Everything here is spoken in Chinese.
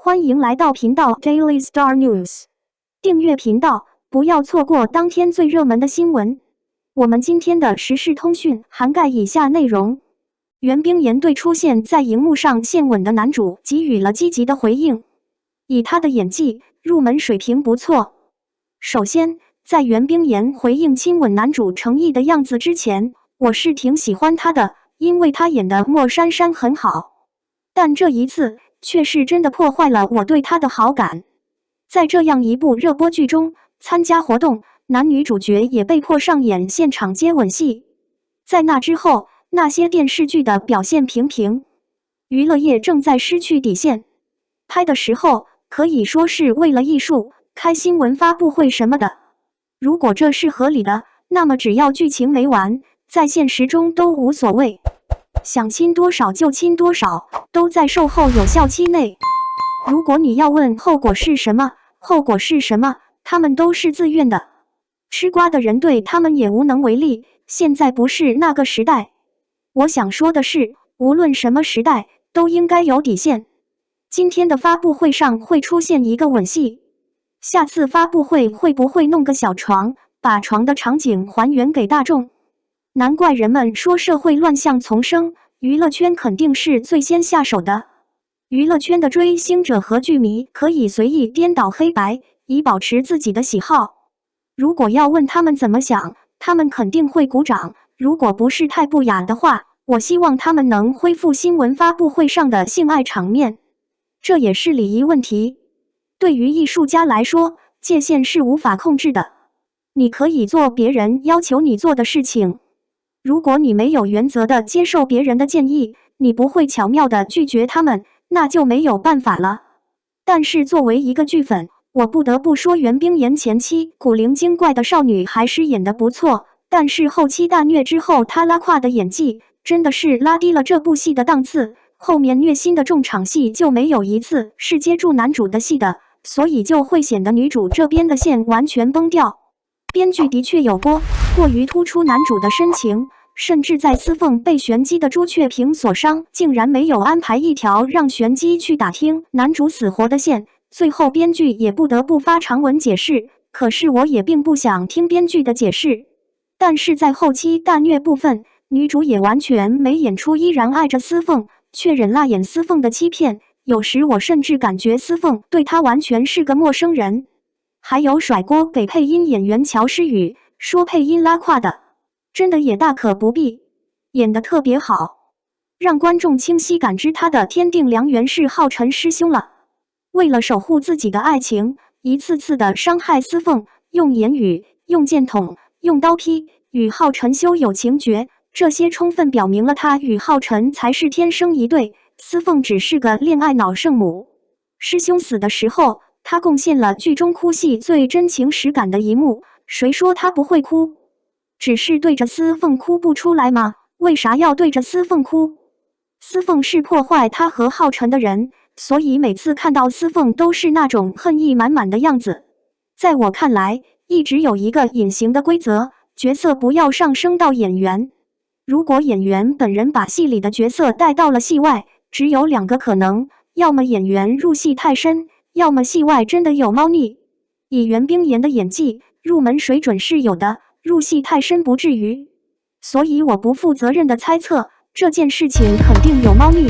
欢迎来到频道 Daily Star News， 订阅频道，不要错过当天最热门的新闻。我们今天的时事通讯涵盖以下内容：袁冰妍对出现在荧幕上献吻的男主给予了积极的回应，以他的演技，入门水平不错。首先，在袁冰妍回应亲吻男主诚意的样子之前，我是挺喜欢他的，因为他演的莫珊珊很好。但这一次却是真的破坏了我对他的好感。在这样一部热播剧中，参加活动，男女主角也被迫上演现场接吻戏。在那之后，那些电视剧的表现平平，娱乐业正在失去底线。拍的时候可以说是为了艺术，开新闻发布会什么的。如果这是合理的，那么只要剧情没完，在现实中都无所谓。想亲多少就亲多少，都在售后有效期内。如果你要问后果是什么，后果是什么，他们都是自愿的。吃瓜的人对他们也无能为力，现在不是那个时代。我想说的是，无论什么时代，都应该有底线。今天的发布会上会出现一个吻戏，下次发布会会不会弄个小床，把床的场景还原给大众？难怪人们说社会乱象丛生，娱乐圈肯定是最先下手的。娱乐圈的追星者和剧迷可以随意颠倒黑白，以保持自己的喜好。如果要问他们怎么想，他们肯定会鼓掌。如果不是太不雅的话，我希望他们能恢复新闻发布会上的性爱场面。这也是礼仪问题。对于艺术家来说，界限是无法控制的。你可以做别人要求你做的事情。如果你没有原则的接受别人的建议，你不会巧妙的拒绝他们，那就没有办法了。但是作为一个剧粉，我不得不说袁冰妍前期古灵精怪的少女还是演得不错，但是后期大虐之后她拉胯的演技真的是拉低了这部戏的档次，后面虐心的重场戏就没有一次是接住男主的戏的，所以就会显得女主这边的线完全崩掉。编剧的确有过于突出男主的深情，甚至在司凤被玄机的朱雀屏所伤，竟然没有安排一条让玄机去打听男主死活的线，最后编剧也不得不发长文解释，可是我也并不想听编剧的解释。但是在后期大虐部分，女主也完全没演出依然爱着司凤，却忍辣演司凤的欺骗，有时我甚至感觉司凤对她完全是个陌生人。还有甩锅给配音演员乔诗雨，说配音拉胯的，真的也大可不必，演得特别好，让观众清晰感知他的天定良缘是浩辰师兄了。为了守护自己的爱情，一次次的伤害司凤，用言语，用剑捅，用刀劈，与浩辰修有情绝，这些充分表明了他与浩辰才是天生一对，司凤只是个恋爱脑圣母。师兄死的时候，他贡献了剧中哭戏最真情实感的一幕，谁说他不会哭？只是对着司凤哭不出来吗？为啥要对着司凤哭？司凤是破坏他和浩辰的人，所以每次看到司凤都是那种恨意满满的样子。在我看来，一直有一个隐形的规则，角色不要上升到演员。如果演员本人把戏里的角色带到了戏外，只有两个可能，要么演员入戏太深，要么戏外真的有猫腻。以袁冰妍的演技，入门水准是有的，入戏太深不至于。所以我不负责任的猜测，这件事情肯定有猫腻。